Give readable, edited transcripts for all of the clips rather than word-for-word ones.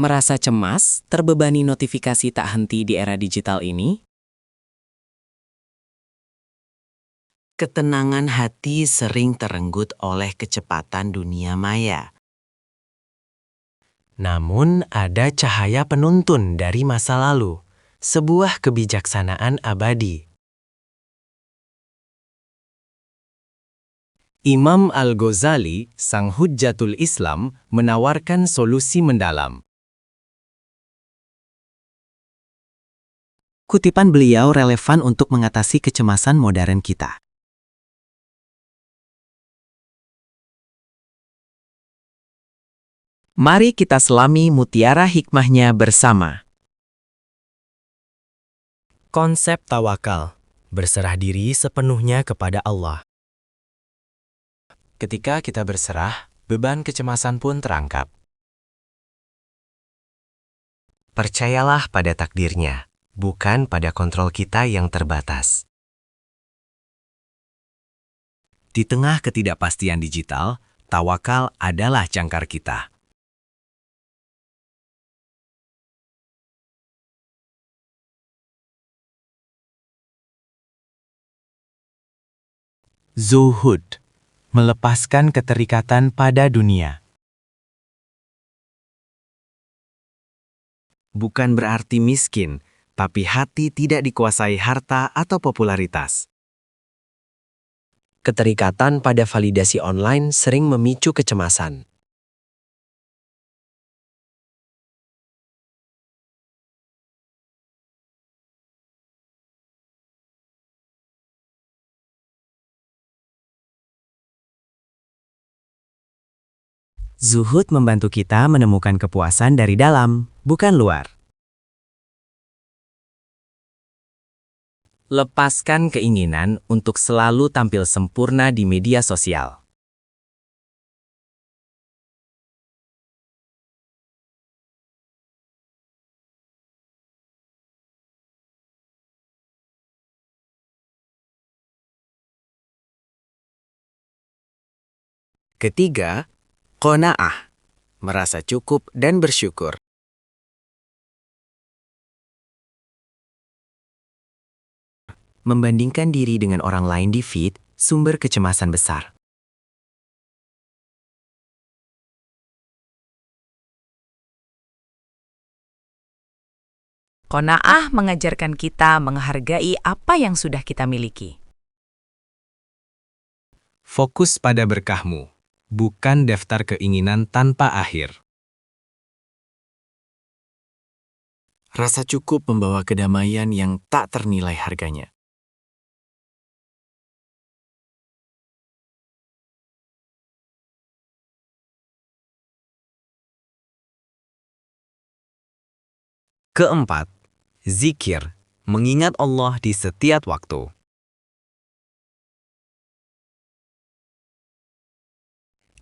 Merasa cemas, terbebani notifikasi tak henti di era digital ini? Ketenangan hati sering terenggut oleh kecepatan dunia maya. Namun ada cahaya penuntun dari masa lalu, sebuah kebijaksanaan abadi. Imam Al-Ghazali, sang hujjatul Islam, menawarkan solusi mendalam. Kutipan beliau relevan untuk mengatasi kecemasan modern kita. Mari kita selami mutiara hikmahnya bersama. Konsep tawakal, berserah diri sepenuhnya kepada Allah. Ketika kita berserah, beban kecemasan pun terangkap. Percayalah pada takdirnya, bukan pada kontrol kita yang terbatas. Di tengah ketidakpastian digital, tawakal adalah jangkar kita. Zuhud, melepaskan keterikatan pada dunia. Bukan berarti miskin, tapi hati tidak dikuasai harta atau popularitas. Keterikatan pada validasi online sering memicu kecemasan. Zuhud membantu kita menemukan kepuasan dari dalam, bukan luar. Lepaskan keinginan untuk selalu tampil sempurna di media sosial. Ketiga, qanaah, merasa cukup dan bersyukur. Membandingkan diri dengan orang lain di feed, sumber kecemasan besar. Qanaah mengajarkan kita menghargai apa yang sudah kita miliki. Fokus pada berkahmu, bukan daftar keinginan tanpa akhir. Rasa cukup membawa kedamaian yang tak ternilai harganya. Keempat, zikir, mengingat Allah di setiap waktu.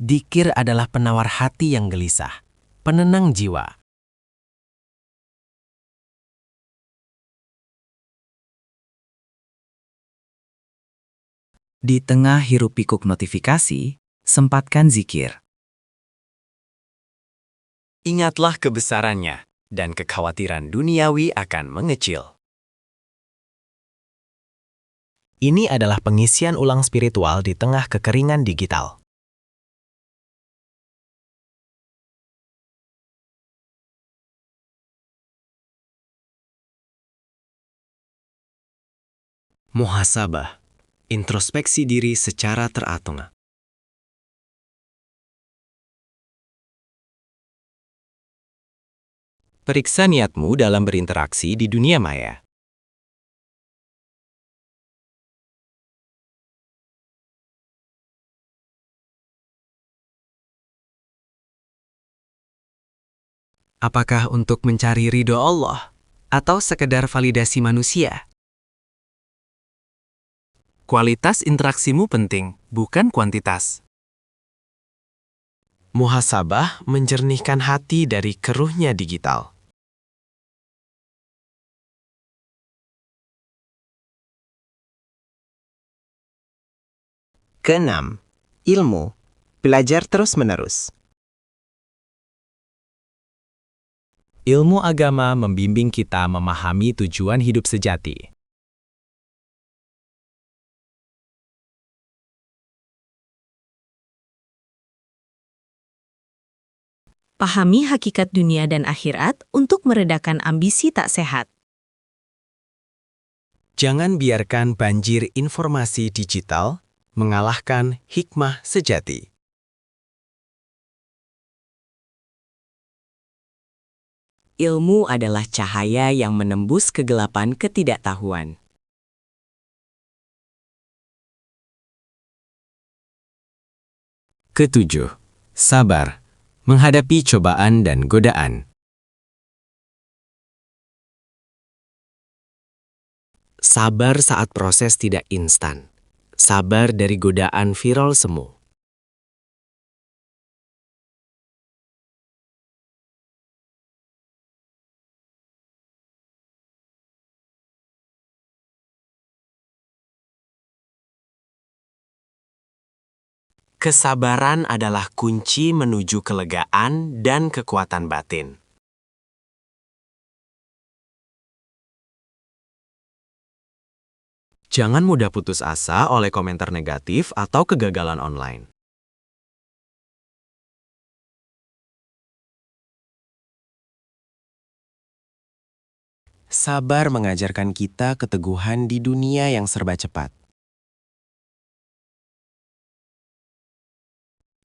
Dzikir adalah penawar hati yang gelisah, penenang jiwa. Di tengah hiruk-pikuk notifikasi, sempatkan zikir. Ingatlah kebesarannya, dan kekhawatiran duniawi akan mengecil. Ini adalah pengisian ulang spiritual di tengah kekeringan digital. Muhasabah, introspeksi diri secara teratur. Periksa niatmu dalam berinteraksi di dunia maya. Apakah untuk mencari ridho Allah atau sekedar validasi manusia? Kualitas interaksimu penting, bukan kuantitas. Muhasabah menjernihkan hati dari keruhnya digital. Keenam, ilmu. Belajar terus-menerus. Ilmu agama membimbing kita memahami tujuan hidup sejati. Pahami hakikat dunia dan akhirat untuk meredakan ambisi tak sehat. Jangan biarkan banjir informasi digital mengalahkan hikmah sejati. Ilmu adalah cahaya yang menembus kegelapan ketidaktahuan. Ketujuh, sabar menghadapi cobaan dan godaan. Sabar saat proses tidak instan. Sabar dari godaan viral semu. Kesabaran adalah kunci menuju kelegaan dan kekuatan batin. Jangan mudah putus asa oleh komentar negatif atau kegagalan online. Sabar mengajarkan kita keteguhan di dunia yang serba cepat.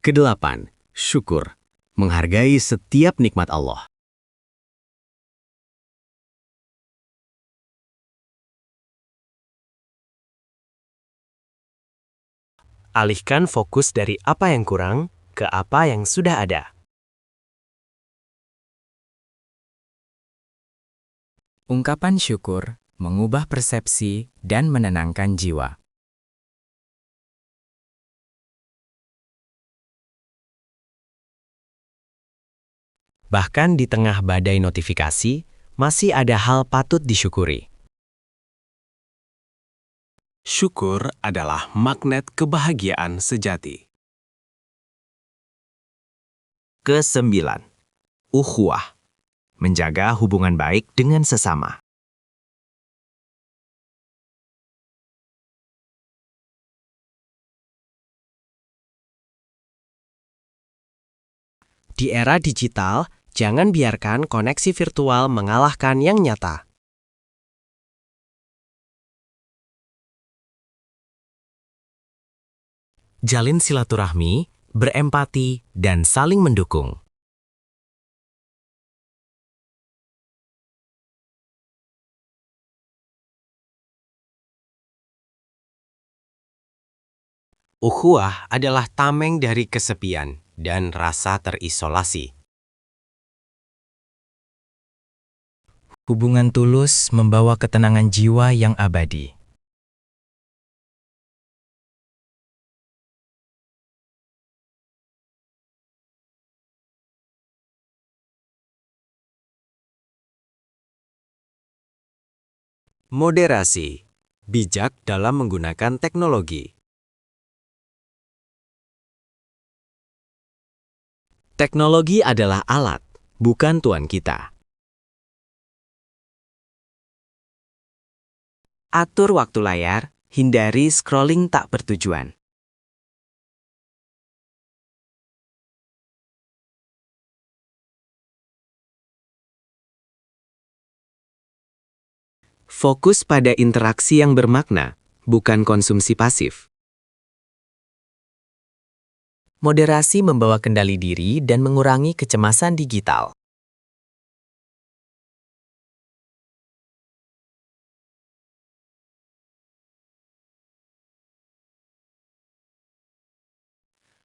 Kedelapan, syukur. Menghargai setiap nikmat Allah. Alihkan fokus dari apa yang kurang ke apa yang sudah ada. Ungkapan syukur mengubah persepsi dan menenangkan jiwa. Bahkan di tengah badai notifikasi, masih ada hal patut disyukuri. Syukur adalah magnet kebahagiaan sejati. Kesembilan, ukhuwah. Menjaga hubungan baik dengan sesama. Di era digital, jangan biarkan koneksi virtual mengalahkan yang nyata. Jalin silaturahmi, berempati, dan saling mendukung. Ukhuwah adalah tameng dari kesepian dan rasa terisolasi. Hubungan tulus membawa ketenangan jiwa yang abadi. Moderasi, bijak dalam menggunakan teknologi. Teknologi adalah alat, bukan tuan kita. Atur waktu layar, hindari scrolling tak bertujuan. Fokus pada interaksi yang bermakna, bukan konsumsi pasif. Moderasi membawa kendali diri dan mengurangi kecemasan digital.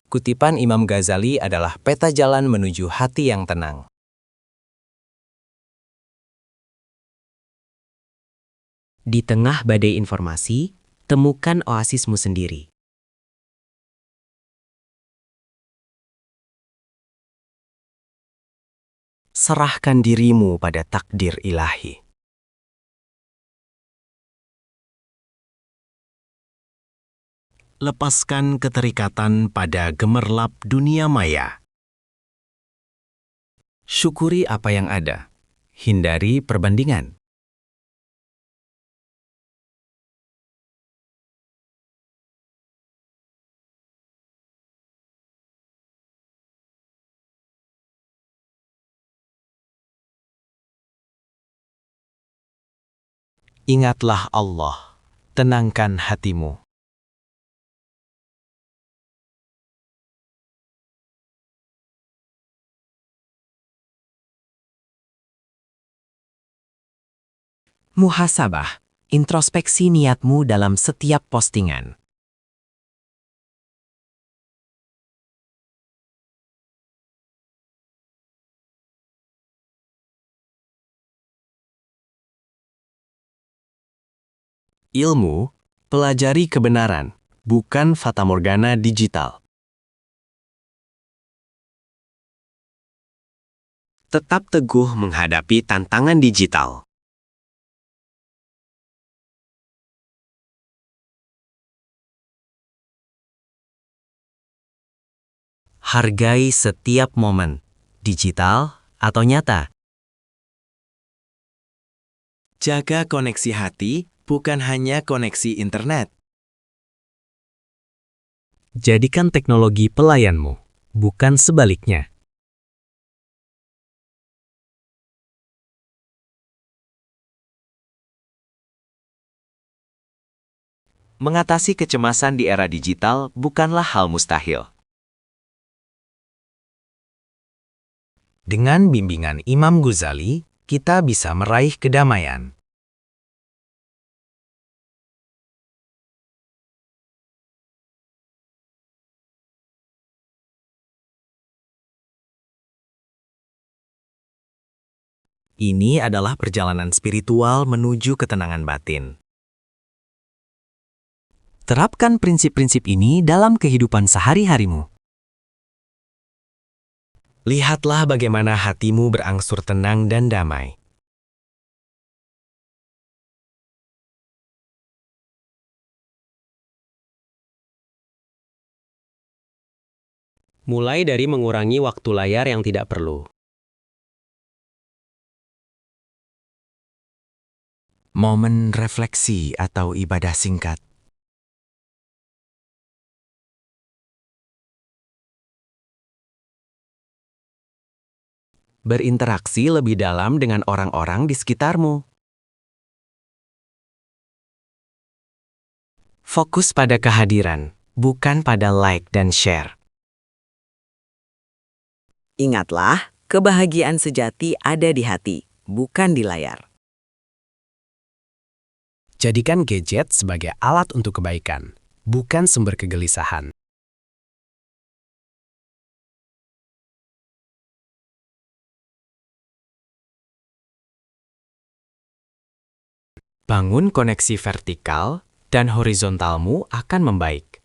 Kutipan Imam Ghazali adalah peta jalan menuju hati yang tenang. Di tengah badai informasi, temukan oasismu sendiri. Serahkan dirimu pada takdir ilahi. Lepaskan keterikatan pada gemerlap dunia maya. Syukuri apa yang ada, hindari perbandingan. Ingatlah Allah, tenangkan hatimu. Muhasabah, introspeksi niatmu dalam setiap postingan. Ilmu, pelajari kebenaran, bukan fatamorgana digital. Tetap teguh menghadapi tantangan digital. Hargai setiap momen, digital atau nyata. Jaga koneksi hati, bukan hanya koneksi internet. Jadikan teknologi pelayanmu, bukan sebaliknya. Mengatasi kecemasan di era digital bukanlah hal mustahil. Dengan bimbingan Imam Ghazali, kita bisa meraih kedamaian. Ini adalah perjalanan spiritual menuju ketenangan batin. Terapkan prinsip-prinsip ini dalam kehidupan sehari-harimu. Lihatlah bagaimana hatimu berangsur tenang dan damai. Mulai dari mengurangi waktu layar yang tidak perlu. Momen refleksi atau ibadah singkat. Berinteraksi lebih dalam dengan orang-orang di sekitarmu. Fokus pada kehadiran, bukan pada like dan share. Ingatlah, kebahagiaan sejati ada di hati, bukan di layar. Jadikan gadget sebagai alat untuk kebaikan, bukan sumber kegelisahan. Bangun koneksi vertikal dan horizontalmu akan membaik.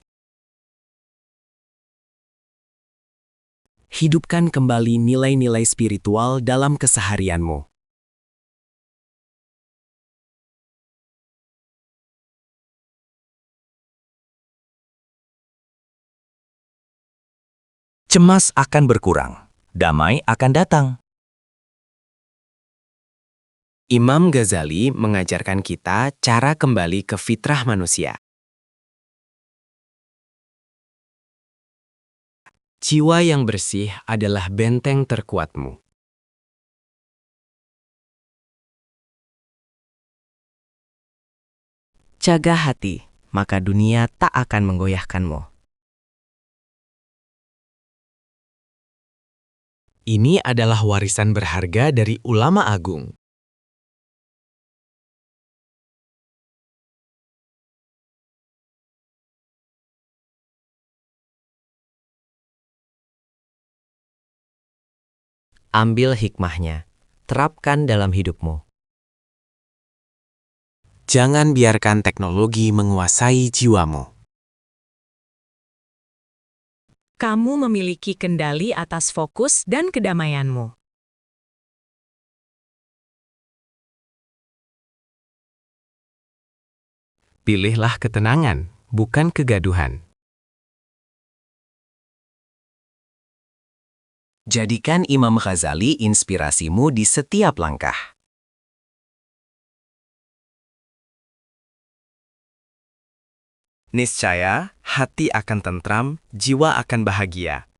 Hidupkan kembali nilai-nilai spiritual dalam keseharianmu. Cemas akan berkurang, damai akan datang. Imam Ghazali mengajarkan kita cara kembali ke fitrah manusia. Jiwa yang bersih adalah benteng terkuatmu. Jaga hati, maka dunia tak akan menggoyahkanmu. Ini adalah warisan berharga dari ulama agung. Ambil hikmahnya, terapkan dalam hidupmu. Jangan biarkan teknologi menguasai jiwamu. Kamu memiliki kendali atas fokus dan kedamaianmu. Pilihlah ketenangan, bukan kegaduhan. Jadikan Imam Ghazali inspirasimu di setiap langkah. Niscaya, hati akan tentram, jiwa akan bahagia.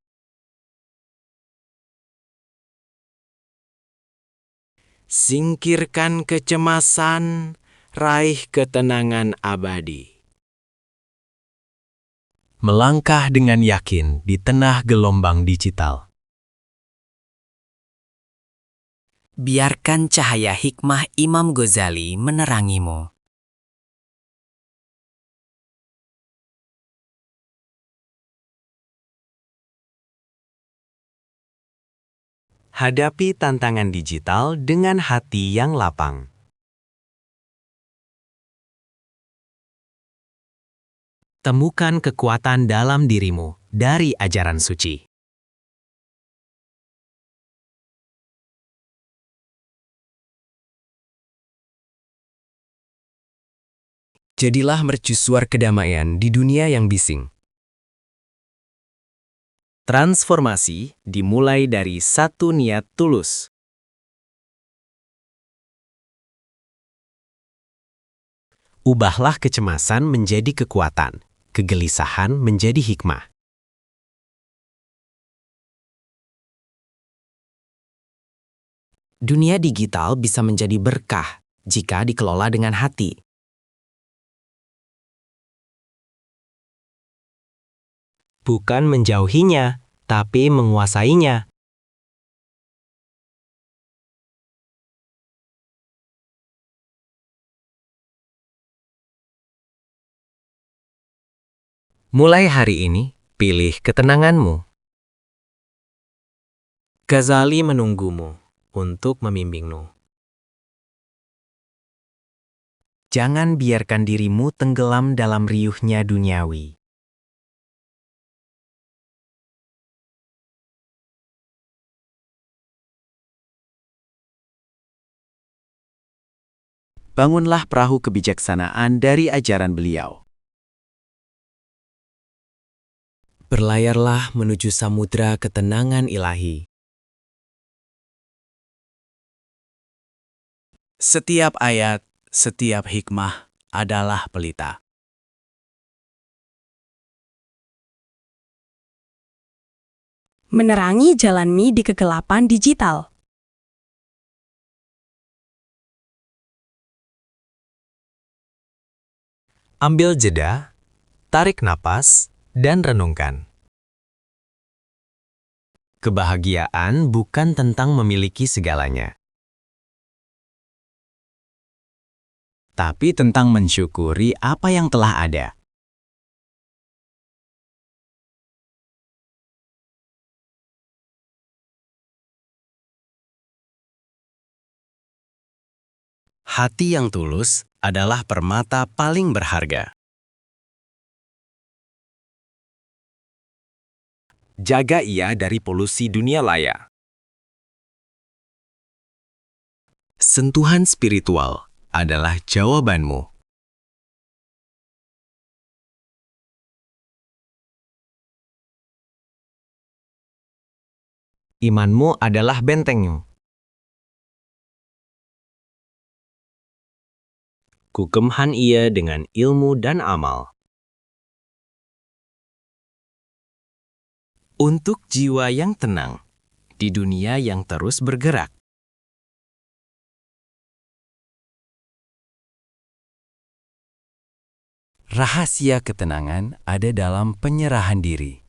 Singkirkan kecemasan, raih ketenangan abadi. Melangkah dengan yakin di tengah gelombang digital. Biarkan cahaya hikmah Imam Ghazali menerangimu. Hadapi tantangan digital dengan hati yang lapang. Temukan kekuatan dalam dirimu dari ajaran suci. Jadilah mercusuar kedamaian di dunia yang bising. Transformasi dimulai dari satu niat tulus. Ubahlah kecemasan menjadi kekuatan, kegelisahan menjadi hikmah. Dunia digital bisa menjadi berkah jika dikelola dengan hati. Bukan menjauhinya, tapi menguasainya. Mulai hari ini, pilih ketenanganmu. Ghazali menunggumu untuk membimbingmu. Jangan biarkan dirimu tenggelam dalam riuhnya duniawi. Bangunlah perahu kebijaksanaan dari ajaran beliau. Berlayarlah menuju samudra ketenangan ilahi. Setiap ayat, setiap hikmah adalah pelita. Menerangi jalanmu di kegelapan digital. Ambil jeda, tarik napas, dan renungkan. Kebahagiaan bukan tentang memiliki segalanya, tapi tentang mensyukuri apa yang telah ada. Hati yang tulus adalah permata paling berharga. Jaga ia dari polusi dunia maya. Sentuhan spiritual adalah jawabanmu. Imanmu adalah bentengmu. Kukemhan ia dengan ilmu dan amal. Untuk jiwa yang tenang, di dunia yang terus bergerak. Rahasia ketenangan ada dalam penyerahan diri.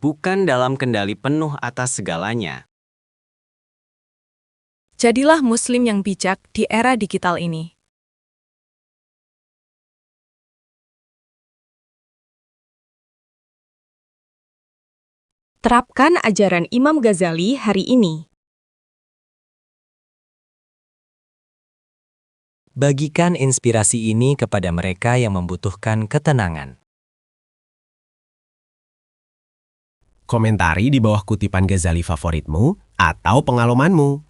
Bukan dalam kendali penuh atas segalanya. Jadilah Muslim yang bijak di era digital ini. Terapkan ajaran Imam Ghazali hari ini. Bagikan inspirasi ini kepada mereka yang membutuhkan ketenangan. Komentari di bawah kutipan Ghazali favoritmu atau pengalamanmu.